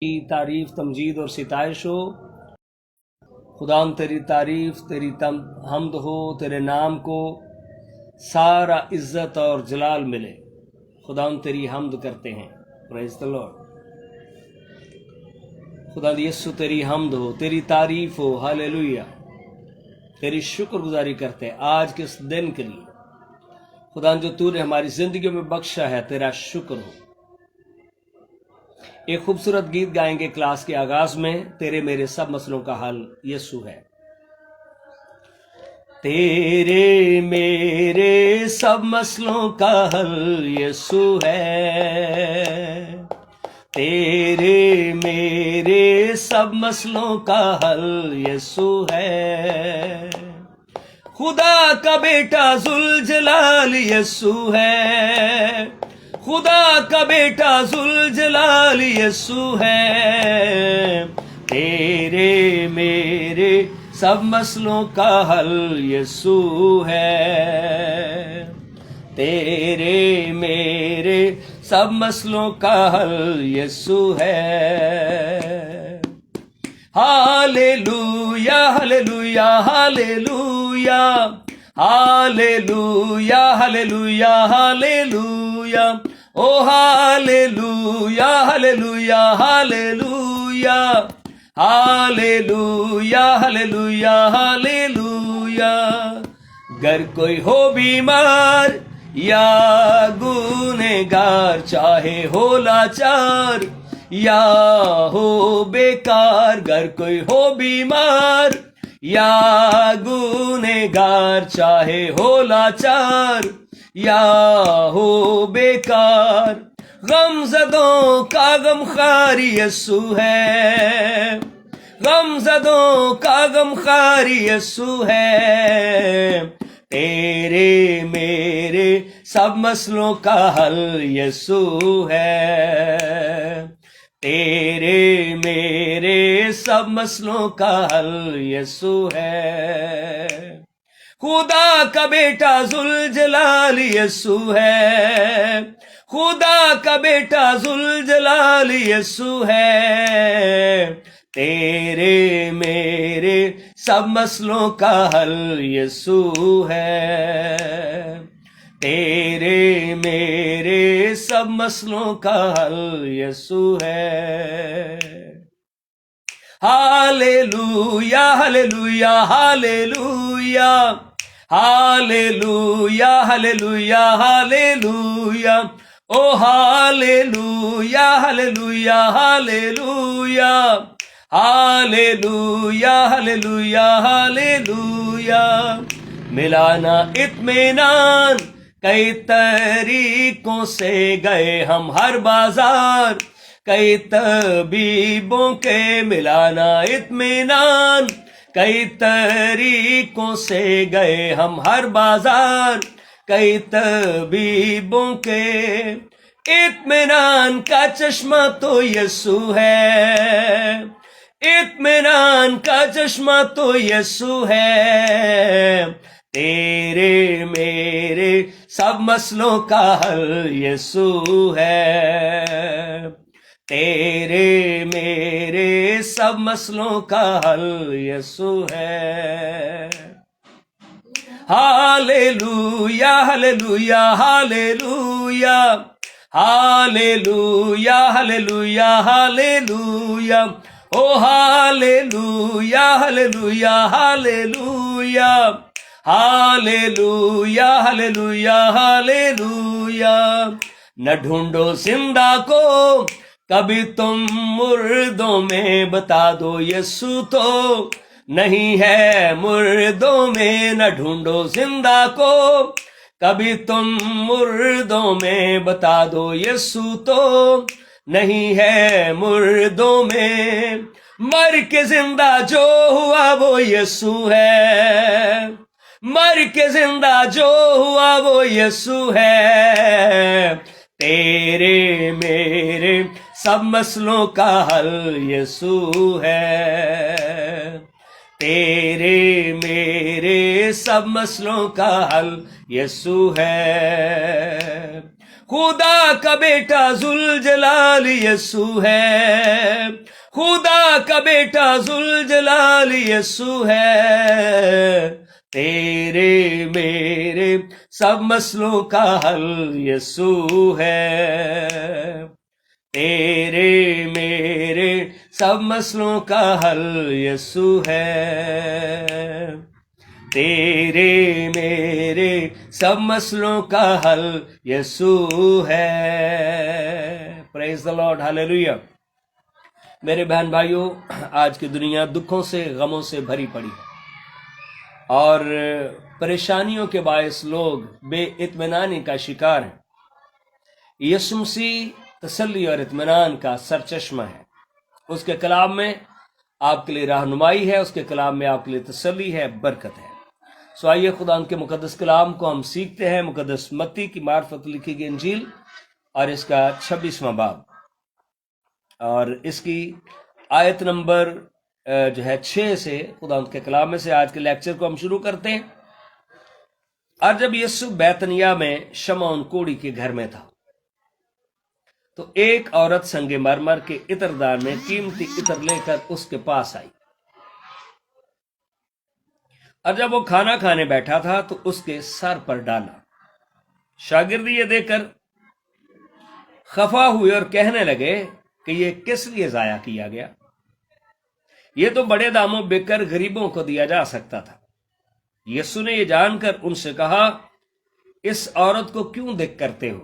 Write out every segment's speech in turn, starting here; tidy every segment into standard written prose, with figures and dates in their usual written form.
کی تعریف تمجید اور ستائش ہو۔ خداوند تیری تعریف، تیری حمد ہو، تیرے نام کو سارا عزت اور جلال ملے۔ خداوند تیری حمد کرتے ہیں، پریز دی لارڈ۔ خدا یسو تیری حمد ہو، تیری تعریف ہو، ہاللیلویہ۔ تیری شکر گزاری کرتے ہیں آج کے اس دن کے لیے خدا جو تو نے ہماری زندگیوں میں بخشا ہے، تیرا شکر ہو۔ ایک خوبصورت گیت گائیں گے کلاس کے آغاز میں، تیرے میرے سب مسئلوں کا حل یسوع ہے۔ تیرے میرے سب مسئلوں کا حل یسوع ہے، تیرے میرے سب مسئلوں کا حل یسوع ہے۔ خدا کا بیٹا ذوالجلال یسوع ہے، خدا کا بیٹا ذوالجلال یسوع ہے۔ تیرے میرے سب مسئلوں کا حل یسوع ہے، تیرے میرے سب مسئلوں کا حل یسوع ہے۔ ہاللیلویا ہاللیلویا ہاللیلویا ہاللیلویا ہاللیلویا ہاللیلویا، او ہاللیلویا ہاللیلویا ہاللیلویا ہاللیلویا ہاللیلویا ہاللیلویا۔ گر کوئی ہو بیمار یا گنہگار، چاہے ہو لاچار یا ہو بیکار، گر کوئی ہو بیمار یا گنہگار، چاہے ہو لاچار یا ہو بیکار، غم زدوں کا غم خوار یسوع ہے، غم زدوں کا غم خوار یسوع ہے۔ تیرے میرے سب مسئلوں کا حل یسوع ہے، تیرے میرے سب مسئلوں کا حل یسوع ہے۔ خدا کا بیٹا ذوالجلال یسوع ہے، خدا کا بیٹا ذوالجلال یسوع ہے۔ تیرے میرے سب مسئلوں کا حل یسوع ہے، تیرے میرے سب مسئلوں کا حل یسوع ہے۔ ہاللیلویا ہاللیلویا ہاللیلویا ہاللیلویا ہاللیلویا ہاللیلویا، او ہاللیلویا ہاللیلویا ہاللیلویا ہاللیلویا ہاللیلویا ہاللیلویا۔ ملانا اطمینان کئی طریقوں سے گئے ہم ہر بازار، کئی طبیبوں کے ملانا اطمینان، کئی طریقوں سے گئے ہم ہر بازار، کئی طبیبوں کے اطمینان کا چشمہ تو یسوع ہے، اطمینان کا چشمہ تو یسوع ہے۔ تیرے میرے سب مسئلوں کا حل یسوع ہے، تیرے میرے سب مسئلوں کا حل یسوع ہے۔ ہاللیلویا ہاللیلویا ہاللیلویا ہاللیلویا ہاللیلویا ہاللیلویا، او ہاللیلویا ہاللیلویا ہاللیلویا ہاللیلویا ہاللیلویا ہاللیلویا۔ نہ ڈھونڈو زندہ کو کبھی تم مردوں میں، بتا دو یسوع تو نہیں ہے مردوں میں، نہ ڈھونڈو زندہ کو کبھی تم مردوں میں، بتا دو یسوع تو نہیں ہے مردوں میں۔ مر کے زندہ جو ہوا وہ یسوع ہے، مر کے زندہ جو ہوا وہ یسوع ہے۔ تیرے میرے سب مسئلوں کا حل یسوع ہے، تیرے میرے سب مسئلوں کا حل یسوع ہے۔ خدا کا بیٹا ذوالجلال یسوع ہے، خدا کا بیٹا ذوالجلال یسوع ہے، تیرے میرے سب مسئلوں کا حل یسوع ہے، تیرے میرے سب مسئلوں کا حل یسوع ہے، تیرے میرے سب مسئلوں کا حل یسوع ہے۔ پریز دی لارڈ، ہاللیلویہ۔ میرے بہن بھائیوں، آج کی دنیا دکھوں سے غموں سے بھری پڑی ہے، اور پریشانیوں کے باعث لوگ بے اطمینانی کا شکار ہیں۔ یسوع مسیح تسلی اور اطمینان کا سرچشمہ ہے، اس کے کلام میں آپ کے لیے رہنمائی ہے، اس کے کلام میں آپ کے لیے تسلی ہے، برکت ہے۔ سو آئیے خدا کے مقدس کلام کو ہم سیکھتے ہیں۔ مقدس متی کی معرفت لکھی گئی انجیل اور اس کا 26واں باب اور اس کی آیت نمبر 6 سے خدا کے کلام میں سے آج کے لیکچر کو ہم شروع کرتے ہیں۔ اور جب یسوع بیتنیا میں شمعون کوڑی کے گھر میں تھا تو ایک عورت سنگ مرمر کے عطردان میں قیمتی عطر لے کر اس کے پاس آئی، اور جب وہ کھانا کھانے بیٹھا تھا تو اس کے سر پر ڈالا۔ شاگرد یہ دیکھ کر خفا ہوئے اور کہنے لگے کہ یہ کس لیے ضائع کیا گیا، یہ تو بڑے داموں بک کر غریبوں کو دیا جا سکتا تھا۔ یسوع نے یہ جان کر ان سے کہا، اس عورت کو کیوں دیکھ کرتے ہو؟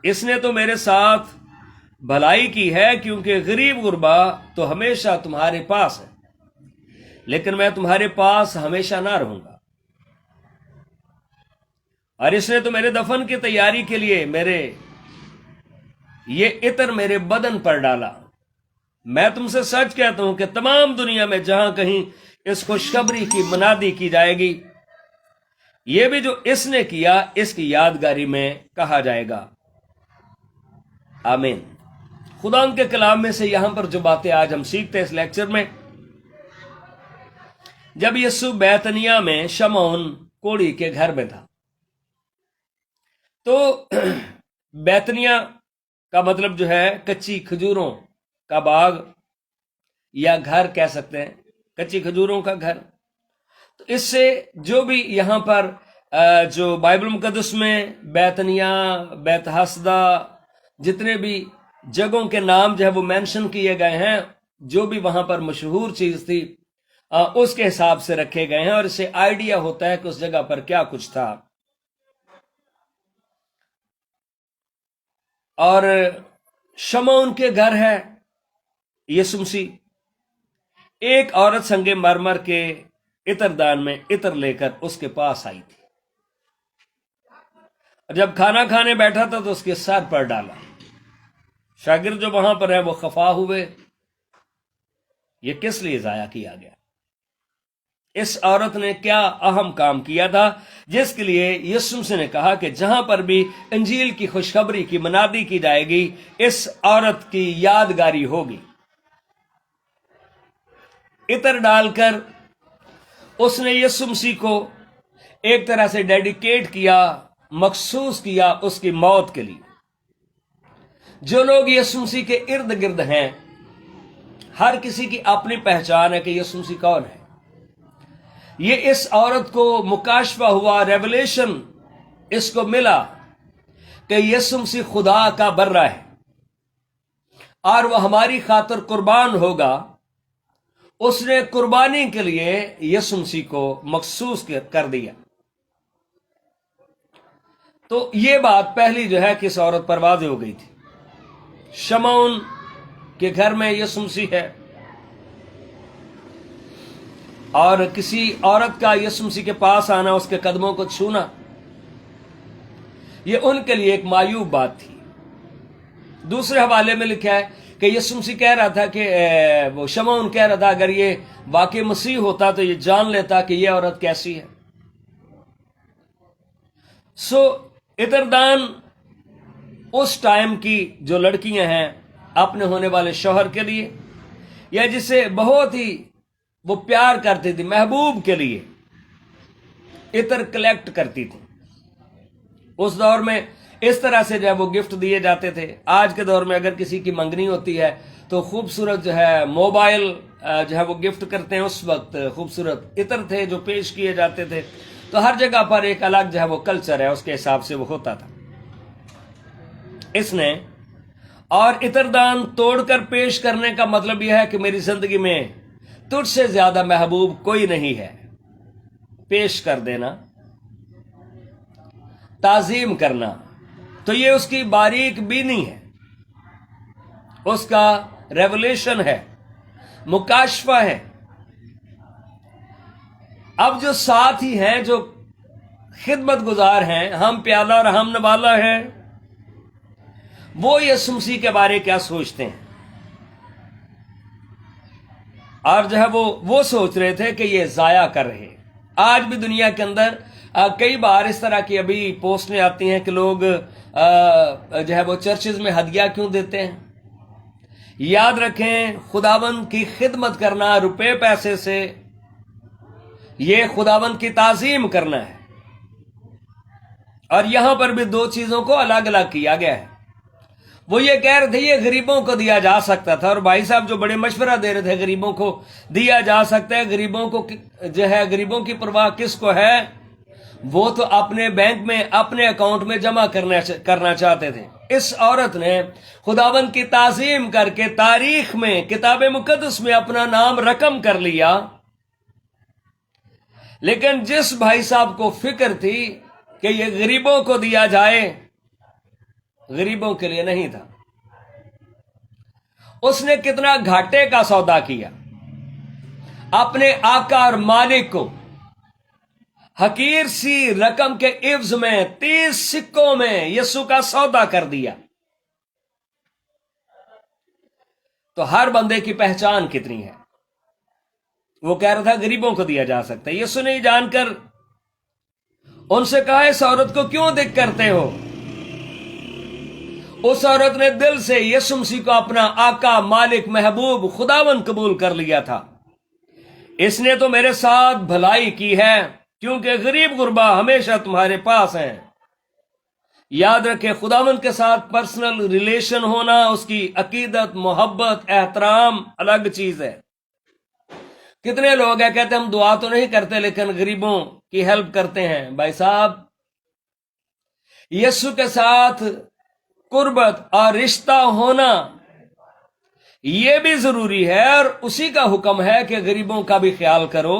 اس نے تو میرے ساتھ بھلائی کی ہے، کیونکہ غریب غربا تو ہمیشہ تمہارے پاس ہے، لیکن میں تمہارے پاس ہمیشہ نہ رہوں گا۔ اور اس نے تو میرے دفن کی تیاری کے لیے یہ عطر میرے بدن پر ڈالا۔ میں تم سے سچ کہتا ہوں کہ تمام دنیا میں جہاں کہیں اس خوشخبری کی منادی کی جائے گی، یہ بھی جو اس نے کیا اس کی یادگاری میں کہا جائے گا۔ آمین۔ خدا ان کے کلام میں سے یہاں پر جو باتیں آج ہم سیکھتے ہیں اس لیکچر میں، جب یسوع بیتنیا میں شمعون کوڑی کے گھر میں تھا، تو بیتنیا کا مطلب جو ہے کچی کھجوروں کا باغ یا گھر کہہ سکتے ہیں، کچی کھجوروں کا گھر۔ تو اس سے جو بھی یہاں پر جو بائبل مقدس میں بیتنیا، بیت حسدہ، جتنے بھی جگہوں کے نام جو ہے وہ مینشن کیے گئے ہیں، جو بھی وہاں پر مشہور چیز تھی اس کے حساب سے رکھے گئے ہیں، اور اس سے آئیڈیا ہوتا ہے کہ اس جگہ پر کیا کچھ تھا۔ اور شمعون کے گھر ہے یسوع مسیح، ایک عورت سنگ مرمر کے عطردان میں عطر لے کر اس کے پاس آئی تھی، اور جب کھانا کھانے بیٹھا تھا تو اس کے سر پر ڈالا۔ شاگرد جو وہاں پر ہیں وہ خفا ہوئے، یہ کس لیے ضائع کیا گیا؟ اس عورت نے کیا اہم کام کیا تھا جس کے لیے یسوع مسیح نے کہا کہ جہاں پر بھی انجیل کی خوشخبری کی منادی کی جائے گی، اس عورت کی یادگاری ہوگی۔ عطر ڈال کر اس نے یسوع مسیح کو ایک طرح سے ڈیڈیکیٹ کیا، مخصوص کیا اس کی موت کے لیے۔ جو لوگ یسوع مسیح کے ارد گرد ہیں، ہر کسی کی اپنی پہچان ہے کہ یسوع مسیح کون ہے۔ یہ اس عورت کو مکاشفہ ہوا، ریولیشن اس کو ملا کہ یسوع مسیح خدا کا برہ ہے اور وہ ہماری خاطر قربان ہوگا۔ اس نے قربانی کے لیے یسوع مسیح کو مخصوص کر دیا۔ تو یہ بات پہلی جو ہے کہ اس عورت پر واضح ہو گئی تھی۔ شمعون کے گھر میں یسوع مسیح ہے، اور کسی عورت کا یسوع مسیح کے پاس آنا، اس کے قدموں کو چھونا، یہ ان کے لیے ایک معیوب بات تھی۔ دوسرے حوالے میں لکھا ہے کہ یسوع مسیح کہہ رہا تھا کہ وہ شمعون کہہ رہا تھا اگر یہ واقعی مسیح ہوتا تو یہ جان لیتا کہ یہ عورت کیسی ہے۔ سو عطردان اس ٹائم کی جو لڑکیاں ہیں اپنے ہونے والے شوہر کے لیے، یا جسے بہت ہی وہ پیار کرتی تھی، محبوب کے لیے عطر کلیکٹ کرتی تھی۔ اس دور میں اس طرح سے جو ہے وہ گفٹ دیے جاتے تھے. آج کے دور میں اگر کسی کی منگنی ہوتی ہے تو خوبصورت جو ہے موبائل جو ہے وہ گفٹ کرتے ہیں. اس وقت خوبصورت عطر تھے جو پیش کیے جاتے تھے. تو ہر جگہ پر ایک الگ جو ہے وہ کلچر ہے، اس کے حساب سے وہ ہوتا تھا. اس نے اور عطر دان توڑ کر پیش کرنے کا مطلب یہ ہے کہ میری زندگی میں تجھ سے زیادہ محبوب کوئی نہیں ہے. پیش کر دینا، تعظیم کرنا، تو یہ اس کی باریک بینی ہے، اس کا ریولیشن ہے، مکاشفہ ہے. اب جو ساتھ ہی ہیں، جو خدمت گزار ہیں، ہم پیالہ اور ہم نوالا ہیں، وہ یسوع مسیح کے بارے کیا سوچتے ہیں؟ اور جو ہے وہ سوچ رہے تھے کہ یہ ضائع کر رہے. آج بھی دنیا کے اندر کئی بار اس طرح کی ابھی پوسٹیں آتی ہیں کہ لوگ جو ہے وہ چرچز میں ہدیہ کیوں دیتے ہیں. یاد رکھیں، خداوند کی خدمت کرنا روپے پیسے سے، یہ خداوند کی تعظیم کرنا ہے. اور یہاں پر بھی دو چیزوں کو الگ الگ کیا گیا ہے. وہ یہ کہہ رہے تھے یہ غریبوں کو دیا جا سکتا تھا، اور بھائی صاحب جو بڑے مشورہ دے رہے تھے غریبوں کو دیا جا سکتا ہے. غریبوں کو جو ہے، غریبوں کی پرواہ کس کو ہے؟ وہ تو اپنے بینک میں، اپنے اکاؤنٹ میں جمع کرنا چاہتے تھے. اس عورت نے خداوند کی تعظیم کر کے تاریخ میں، کتاب مقدس میں اپنا نام رقم کر لیا. لیکن جس بھائی صاحب کو فکر تھی کہ یہ غریبوں کو دیا جائے، غریبوں کے لیے نہیں تھا. اس نے کتنا گھاٹے کا سودا کیا. اپنے آقا اور مالک کو حقیر سی رقم کے عوض میں 30 سکوں میں یسوع کا سودا کر دیا. تو ہر بندے کی پہچان کتنی ہے. وہ کہہ رہا تھا غریبوں کو دیا جا سکتا ہے. یسوع نے جان کر ان سے کہا اس عورت کو کیوں دکھ کرتے ہو؟ اس عورت نے دل سے یسوع مسیح کو اپنا آقا، مالک، محبوب، خداوند قبول کر لیا تھا. اس نے تو میرے ساتھ بھلائی کی ہے، کیونکہ غریب غربا ہمیشہ تمہارے پاس ہیں. یاد رکھیں، خداوند کے ساتھ پرسنل ریلیشن ہونا، اس کی عقیدت، محبت، احترام الگ چیز ہے. کتنے لوگ ہیں کہتے ہیں ہم دعا تو نہیں کرتے لیکن غریبوں کی ہیلپ کرتے ہیں. بھائی صاحب، یسوع کے ساتھ قربت اور رشتہ ہونا یہ بھی ضروری ہے، اور اسی کا حکم ہے کہ غریبوں کا بھی خیال کرو.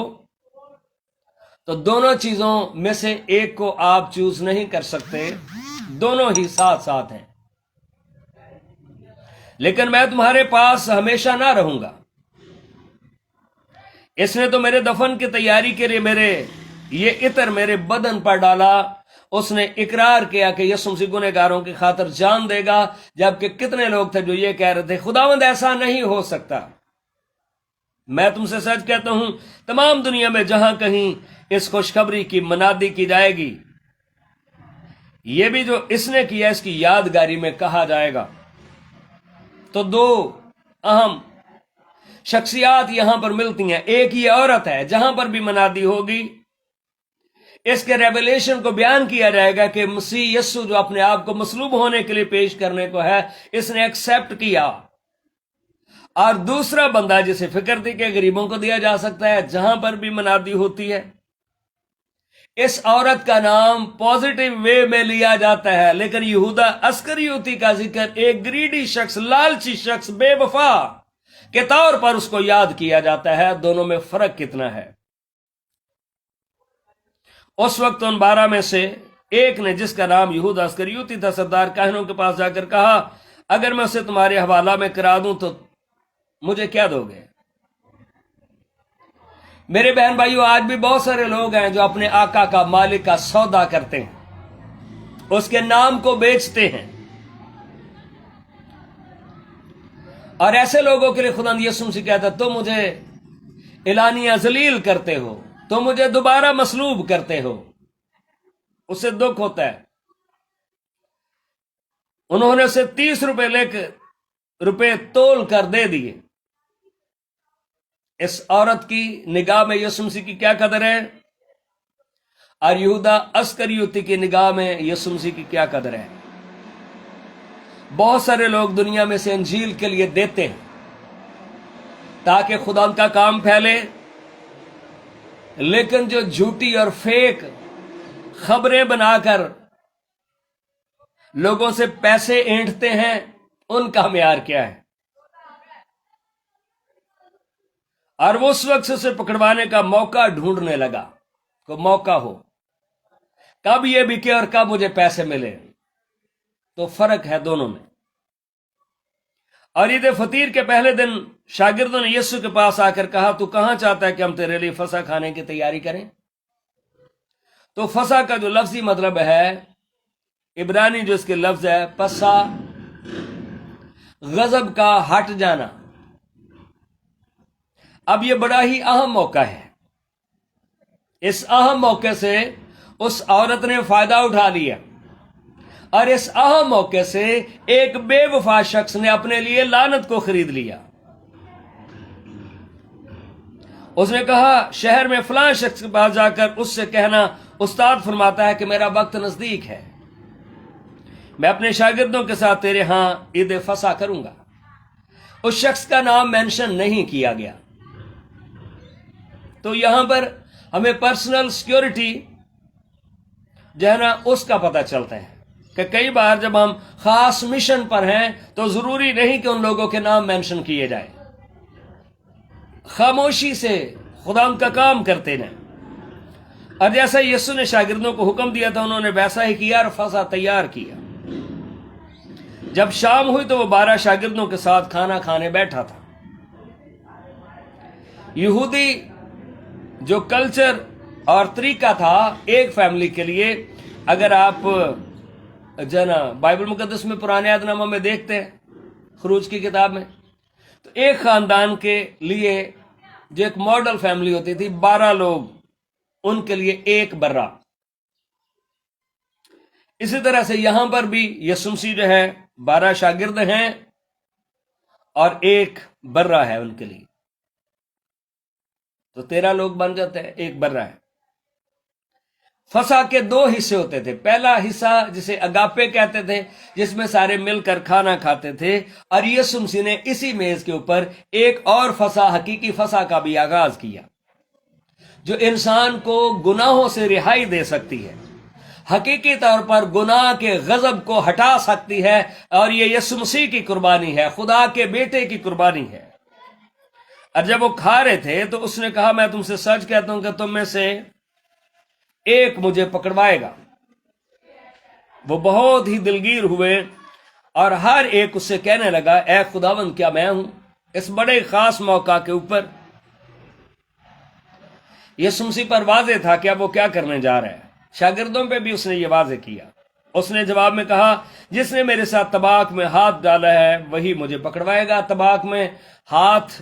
تو دونوں چیزوں میں سے ایک کو آپ چوز نہیں کر سکتے، دونوں ہی ساتھ ساتھ ہیں. لیکن میں تمہارے پاس ہمیشہ نہ رہوں گا. اس نے تو میرے دفن کی تیاری کے لیے یہ عطر میرے بدن پر ڈالا. اس نے اقرار کیا کہ یسوع مسیح گنہگاروں کی خاطر جان دے گا، جبکہ کتنے لوگ تھے جو یہ کہہ رہے تھے خداوند ایسا نہیں ہو سکتا. میں تم سے سچ کہتا ہوں، تمام دنیا میں جہاں کہیں اس خوشخبری کی منادی کی جائے گی، یہ بھی جو اس نے کیا اس کی یادگاری میں کہا جائے گا. تو دو اہم شخصیات یہاں پر ملتی ہیں. ایک یہ عورت ہے، جہاں پر بھی منادی ہوگی اس کے ریولیشن کو بیان کیا جائے گا کہ مسیح یسوع جو اپنے آپ کو مصلوب ہونے کے لیے پیش کرنے کو ہے، اس نے ایکسپٹ کیا. اور دوسرا بندہ جسے فکر تھی کہ غریبوں کو دیا جا سکتا ہے، جہاں پر بھی منادی ہوتی ہے، اس عورت کا نام پازیٹیو وے میں لیا جاتا ہے. لیکن یہودا اسکریوتی کا ذکر ایک گریڈی شخص، لالچی شخص، بے وفا کے طور پر اس کو یاد کیا جاتا ہے. دونوں میں فرق کتنا ہے. اس وقت ان 12 میں سے ایک نے، جس کا نام یہودا اسکریوتی تھا، سردار کاہنوں کے پاس جا کر کہا اگر میں اسے تمہارے حوالہ میں کرا دوں تو مجھے کیا دو گے؟ میرے بہن بھائیو، آج بھی بہت سارے لوگ ہیں جو اپنے آقا کا، مالک کا سودا کرتے ہیں، اس کے نام کو بیچتے ہیں. اور ایسے لوگوں کے لیے خداوند یسوع مسیح کہتا ہے تم مجھے اعلانیہ ذلیل کرتے ہو، تم مجھے دوبارہ مصلوب کرتے ہو. اسے دکھ ہوتا ہے. انہوں نے اسے 30 روپے تول کر دے دیے. اس عورت کی نگاہ میں یسوع مسیح کی کیا قدر ہے، اور یہودا اسکریوتی کی نگاہ میں یسوع مسیح کی کیا قدر ہے؟ بہت سارے لوگ دنیا میں سے انجیل کے لیے دیتے ہیں تاکہ خدا ان کا کام پھیلے، لیکن جو جھوٹی اور فیک خبریں بنا کر لوگوں سے پیسے اینٹھتے ہیں، ان کا معیار کیا ہے؟ اور وہ اس وقت سے اسے پکڑوانے کا موقع ڈھونڈنے لگا، کوئی موقع ہو، کب یہ بکے اور کب مجھے پیسے ملے۔ تو فرق ہے دونوں میں۔ اور عید فطیر کے پہلے دن شاگردوں نے یسوع کے پاس آ کر کہا، تو کہاں چاہتا ہے کہ ہم تیرے لیے فسح کھانے کی تیاری کریں؟ تو فسح کا جو لفظی مطلب ہے، عبرانی جو اس کے لفظ ہے، پسا، غضب کا ہٹ جانا۔ اب یہ بڑا ہی اہم موقع ہے۔ اس اہم موقع سے اس عورت نے فائدہ اٹھا لیا، اور اس اہم موقع سے ایک بے وفا شخص نے اپنے لیے لعنت کو خرید لیا۔ اس نے کہا، شہر میں فلاں شخص کے پاس جا کر اس سے کہنا، استاد فرماتا ہے کہ میرا وقت نزدیک ہے، میں اپنے شاگردوں کے ساتھ تیرے ہاں عید فسح کروں گا۔ اس شخص کا نام مینشن نہیں کیا گیا۔ تو یہاں پر ہمیں پرسنل سیکیورٹی جو ہے نا اس کا پتہ چلتا ہے کہ کئی بار جب ہم خاص مشن پر ہیں تو ضروری نہیں کہ ان لوگوں کے نام مینشن کیے جائیں، خاموشی سے خدا ان کا کام کرتے ہیں۔ اور جیسا یسوع نے شاگردوں کو حکم دیا تھا انہوں نے ویسا ہی کیا اور فسح تیار کیا۔ جب شام ہوئی تو وہ 12 شاگردوں کے ساتھ کھانا کھانے بیٹھا تھا۔ یہودی جو کلچر اور طریقہ تھا ایک فیملی کے لیے، اگر آپ جنا بائبل مقدس میں پرانے عہد نامہ میں دیکھتے ہیں، خروج کی کتاب میں، تو ایک خاندان کے لیے جو ایک ماڈل فیملی ہوتی تھی، 12 لوگ، ان کے لیے ایک برہ۔ اسی طرح سے یہاں پر بھی یسوع مسیح جو ہے 12 شاگرد ہیں اور ایک برہ ہے ان کے لیے، تو 13 لوگ بن جاتے ہیں، ایک برہ ہے۔ فسح کے 2 حصے ہوتے تھے۔ پہلا حصہ جسے اگاپے کہتے تھے، جس میں سارے مل کر کھانا کھاتے تھے، اور یسوع مسیح نے اسی میز کے اوپر ایک اور فسح، حقیقی فسح کا بھی آغاز کیا، جو انسان کو گناہوں سے رہائی دے سکتی ہے، حقیقی طور پر گناہ کے غضب کو ہٹا سکتی ہے، اور یہ یسوع مسیح کی قربانی ہے، خدا کے بیٹے کی قربانی ہے۔ اور جب وہ کھا رہے تھے تو اس نے کہا، میں تم سے سچ کہتا ہوں کہ تم میں سے ایک مجھے پکڑوائے گا۔ وہ بہت ہی دلگیر ہوئے اور ہر ایک اس سے کہنے لگا، اے خداوند، کیا میں ہوں؟ اس بڑے خاص موقع کے اوپر یسوع مسیح پر واضح تھا کہ اب وہ کیا کرنے جا رہا ہے۔ شاگردوں پہ بھی اس نے یہ واضح کیا۔ اس نے جواب میں کہا، جس نے میرے ساتھ طباق میں ہاتھ ڈالا ہے وہی مجھے پکڑوائے گا۔ طباق میں ہاتھ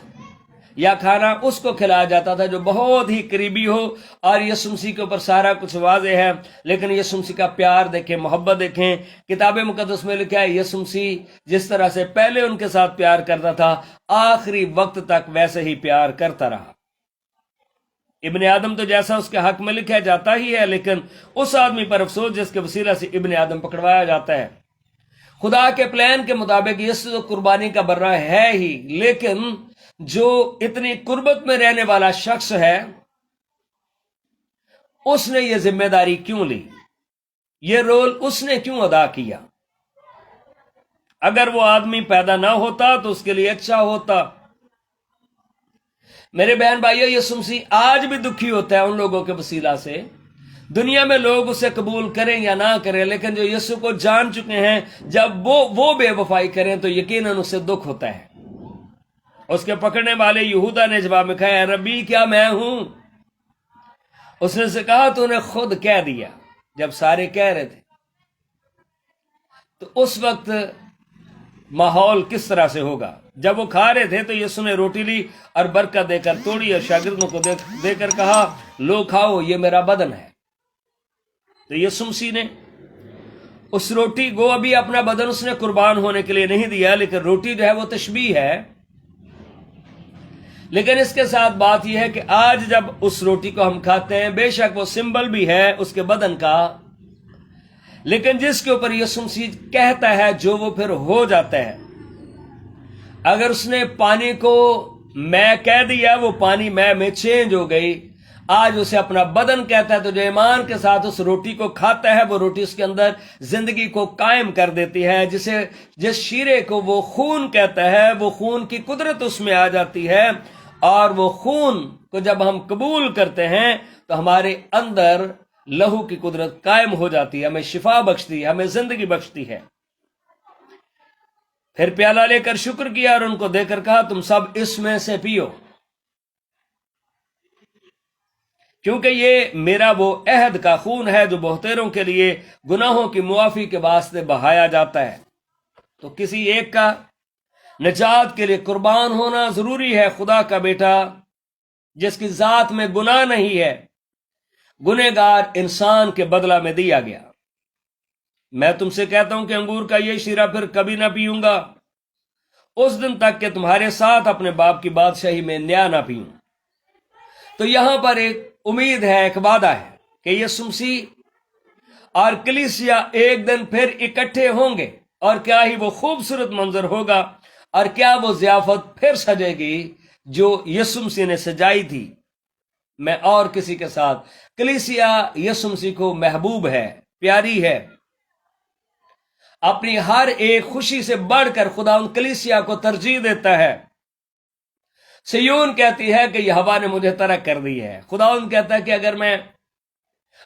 یا کھانا اس کو کھلایا جاتا تھا جو بہت ہی قریبی ہو، اور یسوع مسیح کے اوپر سارا کچھ واضح ہے، لیکن یسوع مسیح کا پیار دیکھیں، محبت دیکھیں۔ کتاب مقدس میں لکھا ہے یسوع مسیح جس طرح سے پہلے ان کے ساتھ پیار کرتا تھا، آخری وقت تک ویسے ہی پیار کرتا رہا۔ ابن آدم تو جیسا اس کے حق میں لکھا جاتا ہی ہے، لیکن اس آدمی پر افسوس جس کے وسیلہ سے ابن آدم پکڑوایا جاتا ہے۔ خدا کے پلان کے مطابق یسوع قربانی کا برہ ہے ہی، لیکن جو اتنی قربت میں رہنے والا شخص ہے، اس نے یہ ذمہ داری کیوں لی؟ یہ رول اس نے کیوں ادا کیا؟ اگر وہ آدمی پیدا نہ ہوتا تو اس کے لیے اچھا ہوتا۔ میرے بہن بھائیو، یسوع مسیح آج بھی دکھی ہوتا ہے ان لوگوں کے وسیلہ سے۔ دنیا میں لوگ اسے قبول کریں یا نہ کریں، لیکن جو یسوع کو جان چکے ہیں، جب وہ بے وفائی کریں تو یقیناً اسے دکھ ہوتا ہے۔ اس کے پکڑنے والے یہودا نے جواب میں کہا، اے ربی، کیا میں ہوں؟ اس نے سے کہا، تو نے خود کہہ دیا۔ جب سارے کہہ رہے تھے تو اس وقت ماحول کس طرح سے ہوگا؟ جب وہ کھا رہے تھے تو یسوع نے روٹی لی اور برکت دے کر توڑی اور شاگردوں کو دے کر کہا، لو کھاؤ، یہ میرا بدن ہے۔ تو یسوع مسیح نے اس روٹی کو، ابھی اپنا بدن اس نے قربان ہونے کے لیے نہیں دیا، لیکن روٹی جو ہے وہ تشبیہ ہے۔ لیکن اس کے ساتھ بات یہ ہے کہ آج جب اس روٹی کو ہم کھاتے ہیں، بے شک وہ سمبل بھی ہے اس کے بدن کا، لیکن جس کے اوپر یسوع مسیح کہتا ہے جو وہ پھر ہو جاتا ہے. اگر اس نے پانی کو میں کہہ دیا، وہ پانی میں چینج ہو گئی. آج اسے اپنا بدن کہتا ہے، تو جو ایمان کے ساتھ اس روٹی کو کھاتا ہے، وہ روٹی اس کے اندر زندگی کو قائم کر دیتی ہے. جس شیرے کو وہ خون کہتا ہے، وہ خون کی قدرت اس میں آ جاتی ہے، اور وہ خون کو جب ہم قبول کرتے ہیں تو ہمارے اندر لہو کی قدرت قائم ہو جاتی ہے، ہمیں شفا بخشتی ہے، ہمیں زندگی بخشتی ہے. پھر پیالہ لے کر شکر کیا اور ان کو دے کر کہا تم سب اس میں سے پیو، کیونکہ یہ میرا وہ عہد کا خون ہے جو بہتروں کے لیے گناہوں کی معافی کے واسطے بہایا جاتا ہے. تو کسی ایک کا نجات کے لیے قربان ہونا ضروری ہے. خدا کا بیٹا جس کی ذات میں گناہ نہیں ہے، گنہگار انسان کے بدلہ میں دیا گیا. میں تم سے کہتا ہوں کہ انگور کا یہ شیرہ پھر کبھی نہ پیوں گا اس دن تک کہ تمہارے ساتھ اپنے باپ کی بادشاہی میں نیا نہ پیوں. تو یہاں پر ایک امید ہے، ایک وعدہ ہے کہ یسوع مسیح اور کلیسیا ایک دن پھر اکٹھے ہوں گے، اور کیا ہی وہ خوبصورت منظر ہوگا، اور کیا وہ ضیافت پھر سجے گی جو یسوع مسیح نے سجائی تھی. میں اور کسی کے ساتھ. کلیسیا یسوع مسیح کو محبوب ہے، پیاری ہے. اپنی ہر ایک خوشی سے بڑھ کر خدا ان کلیسیا کو ترجیح دیتا ہے. سیون کہتی ہے کہ یہ ہوا نے مجھے ترک کر دی ہے. خداوند کہتا ہے کہ اگر میں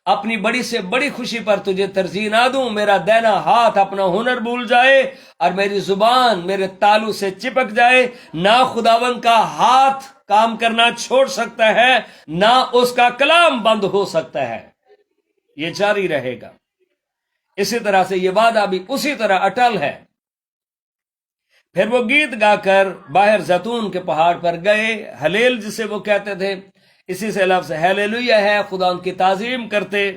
اپنی بڑی سے بڑی خوشی پر تجھے ترجیح نہ دوں، میرا دینا ہاتھ اپنا ہنر بھول جائے اور میری زبان میرے تالو سے چپک جائے، نہ خداوند کا ہاتھ کام کرنا چھوڑ سکتا ہے، نہ اس کا کلام بند ہو سکتا ہے. یہ جاری رہے گا. اسی طرح سے یہ وعدہ بھی اسی طرح اٹل ہے. پھر وہ گیت گا کر باہر زیتون کے پہاڑ پر گئے. ہلیل جسے وہ کہتے تھے، اسی سے لفظ ہیلیلویا ہے، خدا ان کی تعظیم کرتے.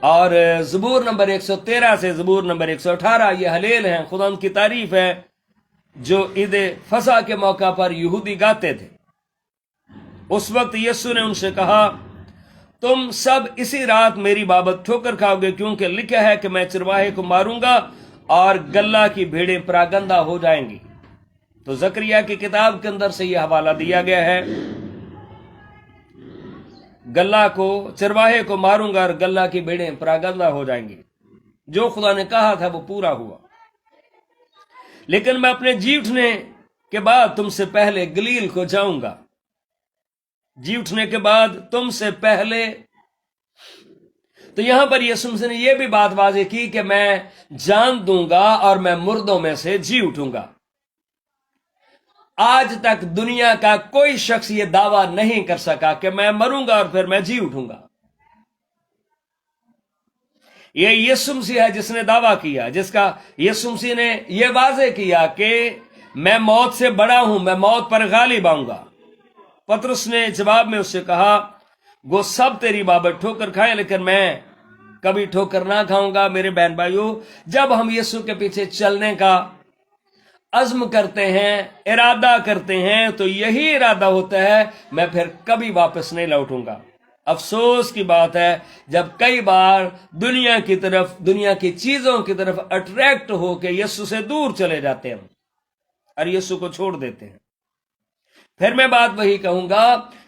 اور زبور نمبر 113 سے زبور نمبر 118 یہ ہلیل ہیں، خدا ان کی تعریف ہے جو عید فصح کے موقع پر یہودی گاتے تھے. اس وقت یسوع نے ان سے کہا تم سب اسی رات میری بابت ٹھوکر کھاؤ گے، کیونکہ لکھا ہے کہ میں چرواہے کو ماروں گا اور گلہ کی بھیڑیں پراگندہ ہو جائیں گی. تو زکریا کی کتاب کے اندر سے یہ حوالہ دیا گیا ہے، گلہ کو چرواہے کو ماروں گا اور گلہ کی بھیڑیں پراگندہ ہو جائیں گی. جو خدا نے کہا تھا وہ پورا ہوا. لیکن میں اپنے جی اٹھنے کے بعد تم سے پہلے گلیل کو جاؤں گا. جی اٹھنے کے بعد تم سے پہلے. تو یہاں پر یسوع مسیح نے یہ بھی بات واضح کی کہ میں جان دوں گا اور میں مردوں میں سے جی اٹھوں گا. آج تک دنیا کا کوئی شخص یہ دعویٰ نہیں کر سکا کہ میں مروں گا اور پھر میں جی اٹھوں گا. یہ یسوع مسیح ہے جس نے دعویٰ کیا، جس کا یسوع مسیح نے یہ واضح کیا کہ میں موت سے بڑا ہوں، میں موت پر غالب آؤں گا. پطرس نے جواب میں اس سے کہا وہ سب تیری بابت ٹھوکر کھائیں لیکن میں کبھی ٹھوکر نہ کھاؤں گا. میرے بہن بھائیو، جب ہم یسوع کے پیچھے چلنے کا عزم کرتے ہیں، ارادہ کرتے ہیں، تو یہی ارادہ ہوتا ہے میں پھر کبھی واپس نہیں لوٹوں گا. افسوس کی بات ہے جب کئی بار دنیا کی طرف، دنیا کی چیزوں کی طرف اٹریکٹ ہو کے یسوع سے دور چلے جاتے ہیں اور یسوع کو چھوڑ دیتے ہیں. پھر میں بات وہی کہوں گا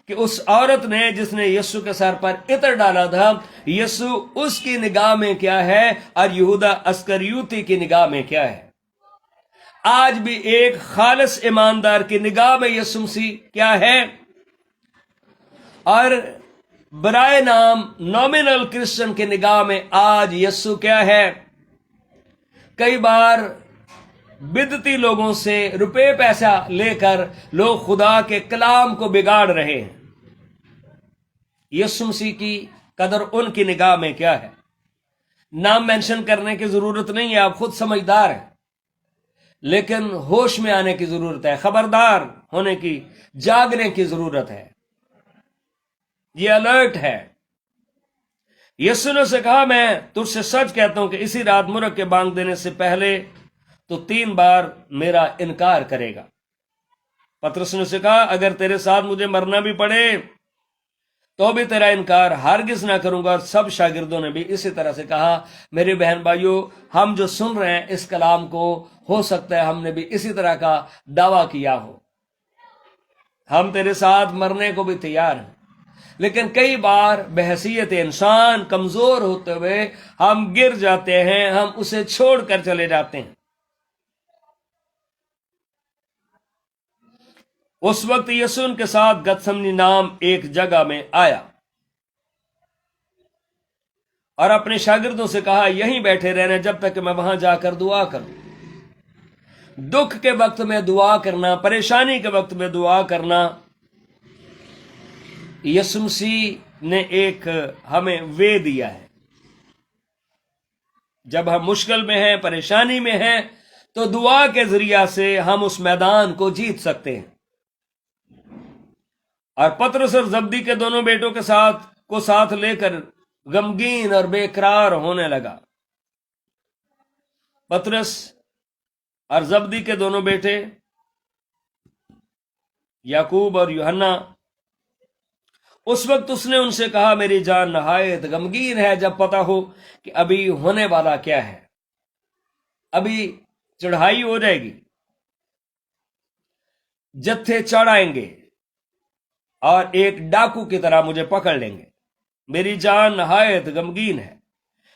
کہ اس عورت نے جس نے یسوع کے سر پر عطر ڈالا تھا، یسوع اس کی نگاہ میں کیا ہے اور یہودا اسکریوتی کی نگاہ میں کیا ہے. آج بھی ایک خالص ایماندار کی نگاہ میں یسوع مسیح کیا ہے، اور برائے نام نومینل کرسچن کی نگاہ میں آج یسوع کیا ہے. کئی بار بدعتی لوگوں سے روپے پیسہ لے کر لوگ خدا کے کلام کو بگاڑ رہے ہیں. یسوع مسیح کی قدر ان کی نگاہ میں کیا ہے. نام مینشن کرنے کی ضرورت نہیں ہے، آپ خود سمجھدار ہیں، لیکن ہوش میں آنے کی ضرورت ہے، خبردار ہونے کی، جاگنے کی ضرورت ہے. یہ الرٹ ہے. یسوع نے سے کہا میں تجھ سے سچ کہتا ہوں کہ اسی رات مرغ کے بانگ دینے سے پہلے تو 3 بار میرا انکار کرے گا. پطرس نے سے کہا اگر تیرے ساتھ مجھے مرنا بھی پڑے تو بھی تیرا انکار ہرگز نہ کروں گا۔ اور سب شاگردوں نے بھی اسی طرح سے کہا۔ میرے بہن بھائیوں، ہم جو سن رہے ہیں اس کلام کو، ہو سکتا ہے ہم نے بھی اسی طرح کا دعویٰ کیا ہو، ہم تیرے ساتھ مرنے کو بھی تیار ہیں، لیکن کئی بار بحیثیت انسان کمزور ہوتے ہوئے ہم گر جاتے ہیں، ہم اسے چھوڑ کر چلے جاتے ہیں۔ اس وقت یسوع ان کے ساتھ گتسمنی نام ایک جگہ میں آیا اور اپنے شاگردوں سے کہا، یہیں بیٹھے رہنا جب تک کہ میں وہاں جا کر دعا کروں۔ دکھ کے وقت میں دعا کرنا، پریشانی کے وقت میں دعا کرنا، یسوع مسیح نے ایک ہمیں وے دیا ہے۔ جب ہم مشکل میں ہیں، پریشانی میں ہیں، تو دعا کے ذریعہ سے ہم اس میدان کو جیت سکتے ہیں۔ اور پطرس اور زبدی کے دونوں بیٹوں کے ساتھ لے کر غمگین اور بے قرار ہونے لگا۔ پطرس اور زبدی کے دونوں بیٹے یعقوب اور یوحنا، اس وقت اس نے ان سے کہا، میری جان نہایت غمگین ہے جب پتہ ہو کہ ابھی ہونے والا کیا ہے۔ ابھی چڑھائی ہو جائے گی، جتھے چڑھ آئیں گے اور ایک ڈاکو کی طرح مجھے پکڑ لیں گے۔ میری جان نہایت غمگین ہے،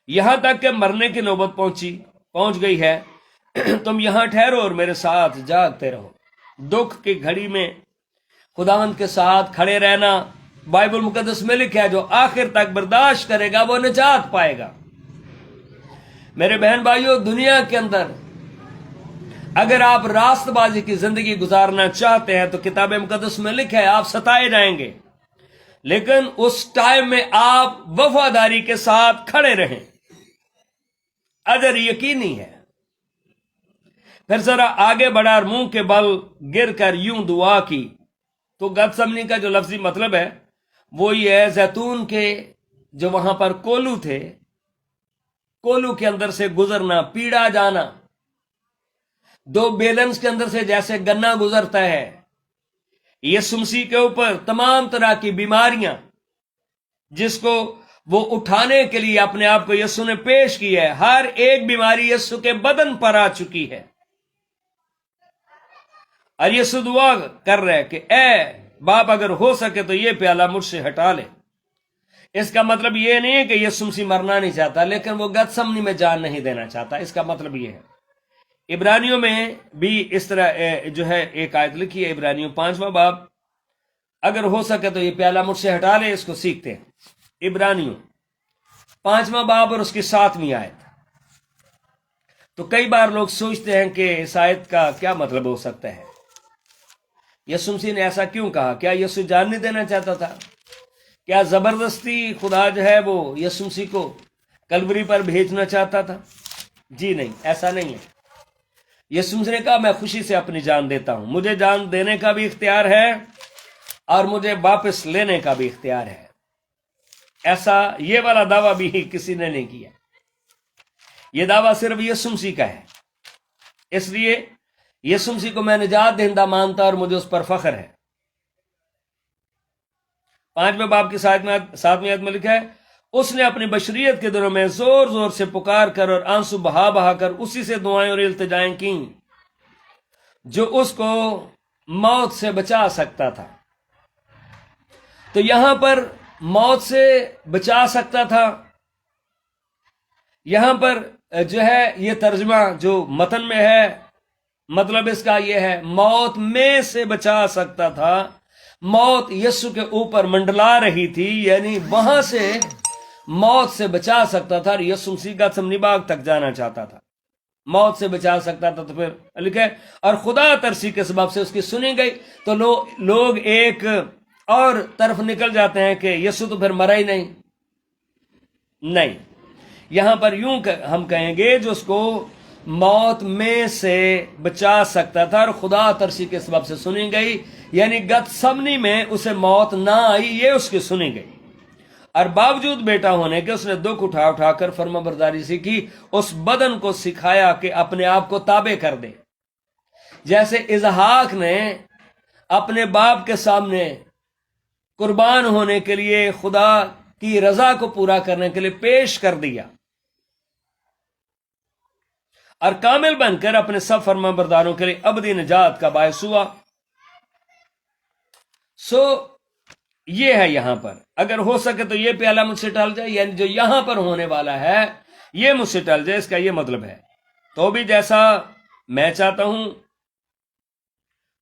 یہاں تک کہ مرنے کی نوبت پہنچ گئی ہے۔ تم یہاں ٹھہرو اور میرے ساتھ جاگتے رہو۔ دکھ کی گھڑی میں خداوند کے ساتھ کھڑے رہنا، بائبل مقدس میں لکھا ہے، جو آخر تک برداشت کرے گا وہ نجات پائے گا۔ میرے بہن بھائیوں، دنیا کے اندر اگر آپ راست بازی کی زندگی گزارنا چاہتے ہیں تو کتاب مقدس میں لکھا ہے آپ ستائے جائیں گے، لیکن اس ٹائم میں آپ وفاداری کے ساتھ کھڑے رہیں، اجر یقینی ہے۔ پھر ذرا آگے بڑھا اور منہ کے بل گر کر یوں دعا کی۔ تو گتسمنی کا جو لفظی مطلب ہے وہ یہ ہے، زیتون کے جو وہاں پر کولو تھے، کولو کے اندر سے گزرنا، پیڑا جانا، دو بیلنس کے اندر سے جیسے گنا گزرتا ہے، یسوع مسیح کے اوپر تمام طرح کی بیماریاں جس کو وہ اٹھانے کے لیے اپنے آپ کو یسوع نے پیش کی ہے، ہر ایک بیماری یسوع کے بدن پر آ چکی ہے۔ اور یسوع دعا کر رہے کہ اے باپ، اگر ہو سکے تو یہ پیالہ مجھ سے ہٹا لے۔ اس کا مطلب یہ نہیں ہے کہ یسوع مسیح مرنا نہیں چاہتا، لیکن وہ گتسمنی میں جان نہیں دینا چاہتا۔ اس کا مطلب یہ ہے۔ عبرانیوں میں بھی اس طرح جو ہے ایک آیت لکھی ہے، عبرانیوں 5واں باب، اگر ہو سکے تو یہ پیالہ مجھ سے ہٹا لے۔ اس کو سیکھتے ہیں، عبرانیوں 5واں باب اور اس کی 7ویں آیت۔ تو کئی بار لوگ سوچتے ہیں کہ اس آیت کا کیا مطلب ہو سکتا ہے، یسوع مسیح نے ایسا کیوں کہا؟ کیا یسوع جان نہیں دینا چاہتا تھا؟ کیا زبردستی خدا جو ہے وہ یسوع مسیح کو کلوری پر بھیجنا چاہتا تھا؟ جی نہیں، ایسا نہیں ہے۔ یسوع مسیح نے کہا، میں خوشی سے اپنی جان دیتا ہوں، مجھے جان دینے کا بھی اختیار ہے اور مجھے واپس لینے کا بھی اختیار ہے۔ ایسا یہ والا دعویٰ بھی کسی نے نہیں کیا، یہ دعویٰ صرف یسوع مسیح کا ہے۔ اس لیے یسوع مسیح کو میں نجات دہندہ مانتا اور مجھے اس پر فخر ہے۔ 5ویں باب کی 7ویں آیت میں لکھا ہے، اس نے اپنی بشریت کے دنوں میں زور زور سے پکار کر اور آنسو بہا بہا کر اسی سے دعائیں اور التجائیں کیں جو اس کو موت سے بچا سکتا تھا۔ تو یہاں پر موت سے بچا سکتا تھا، یہاں پر جو ہے یہ ترجمہ جو متن میں ہے، مطلب اس کا یہ ہے، موت میں سے بچا سکتا تھا۔ موت یسوع کے اوپر منڈلا رہی تھی، یعنی وہاں سے موت سے بچا سکتا تھا، اور یسوع مسیح گتسمنی باغ تک جانا چاہتا تھا، موت سے بچا سکتا تھا۔ تو پھر لکھے، اور خدا ترسی کے سبب سے اس کی سنی گئی۔ تو لوگ ایک اور طرف نکل جاتے ہیں کہ یسوع تو پھر مرا ہی نہیں۔ یہاں پر یوں ہم کہیں گے، جو اس کو موت میں سے بچا سکتا تھا اور خدا ترسی کے سبب سے سنی گئی، یعنی گتسمنی میں اسے موت نہ آئی، یہ اس کی سنی گئی۔ اور باوجود بیٹا ہونے کے اس نے دکھ اٹھا کر فرما برداری سیکھی، اس بدن کو سکھایا کہ اپنے آپ کو تابع کر دے۔ جیسے اسحاق نے اپنے باپ کے سامنے قربان ہونے کے لیے، خدا کی رضا کو پورا کرنے کے لیے پیش کر دیا، اور کامل بن کر اپنے سب فرما برداروں کے لیے ابدی نجات کا باعث ہوا۔ سو یہ ہے یہاں پر، اگر ہو سکے تو یہ پیالہ مجھ سے ٹل جائے، یعنی جو یہاں پر ہونے والا ہے یہ مجھ سے ٹل جائے، اس کا یہ مطلب ہے تو بھی جیسا میں چاہتا ہوں،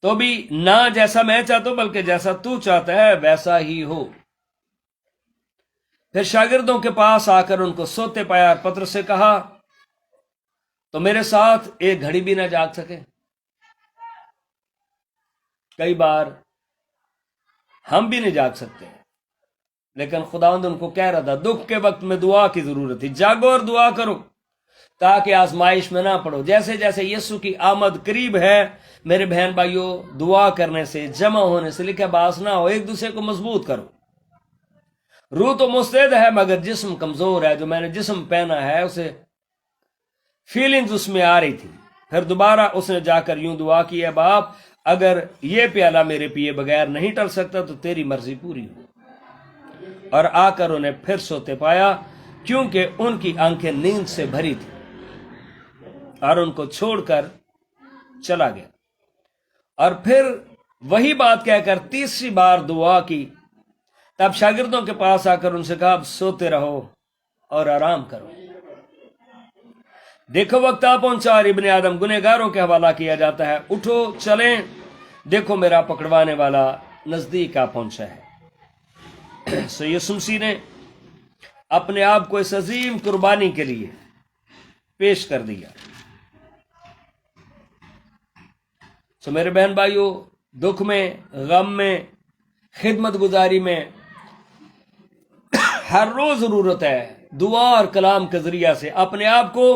تو بھی نہ جیسا میں چاہتا ہوں بلکہ جیسا تو چاہتا ہے ویسا ہی ہو۔ پھر شاگردوں کے پاس آ کر ان کو سوتے پایا اور پطرس سے کہا، تو میرے ساتھ ایک گھڑی بھی نہ جاگ سکے؟ کئی بار ہم بھی نہیں جاگ سکتے، لیکن خداوند ان کو کہہ رہا تھا دکھ کے وقت میں دعا کی ضرورت تھی، جاگو اور دعا کرو تاکہ آزمائش میں نہ پڑو۔ جیسے جیسے یسوع کی آمد قریب ہے میرے بہن بھائیوں، دعا کرنے سے، جمع ہونے سے لکھے باس نہ ہو، ایک دوسرے کو مضبوط کرو۔ روح تو مستعد ہے مگر جسم کمزور ہے، جو میں نے جسم پہنا ہے اسے فیلنگز اس میں آ رہی تھی۔ پھر دوبارہ اس نے جا کر یوں دعا کی، اے باپ اگر یہ پیالہ میرے پیے بغیر نہیں ٹل سکتا تو تیری مرضی پوری ہو۔ اور آ کر انہیں پھر سوتے پایا، کیونکہ ان کی آنکھیں نیند سے بھری تھی، اور ان کو چھوڑ کر چلا گیا۔ اور پھر وہی بات کہہ کر تیسری بار دعا کی، تب شاگردوں کے پاس آ کر ان سے کہا، اب سوتے رہو اور آرام کرو، دیکھو وقت آ پہنچا اور ابن آدم گنہگاروں کے حوالہ کیا جاتا ہے، اٹھو چلیں، دیکھو میرا پکڑوانے والا نزدیک آ پہنچا ہے۔ سو یسوع مسیح نے اپنے آپ کو اس عظیم قربانی کے لیے پیش کر دیا۔ سو میرے بہن بھائیوں، دکھ میں، غم میں، خدمت گزاری میں ہر روز ضرورت ہے دعا اور کلام کے ذریعہ سے اپنے آپ کو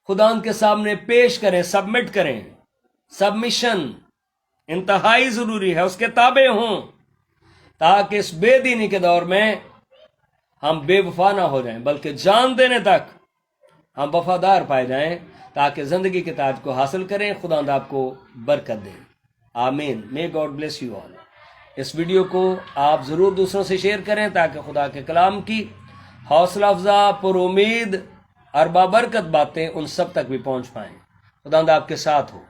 خداوند کے سامنے پیش کریں، سبمٹ کریں۔ سبمیشن انتہائی ضروری ہے، اس کے تابع ہوں، تاکہ اس بے دینی کے دور میں ہم بے وفا نہ ہو جائیں بلکہ جان دینے تک ہم وفادار پائے جائیں، تاکہ زندگی کے تاج کو حاصل کریں۔ خداوند آپ کو برکت دے، آمین۔ may God bless you all۔ اس ویڈیو کو آپ ضرور دوسروں سے شیئر کریں تاکہ خدا کے کلام کی حوصلہ افزا، پر امید اور بابرکت باتیں ان سب تک بھی پہنچ پائیں۔ خداوند آپ کے ساتھ ہو۔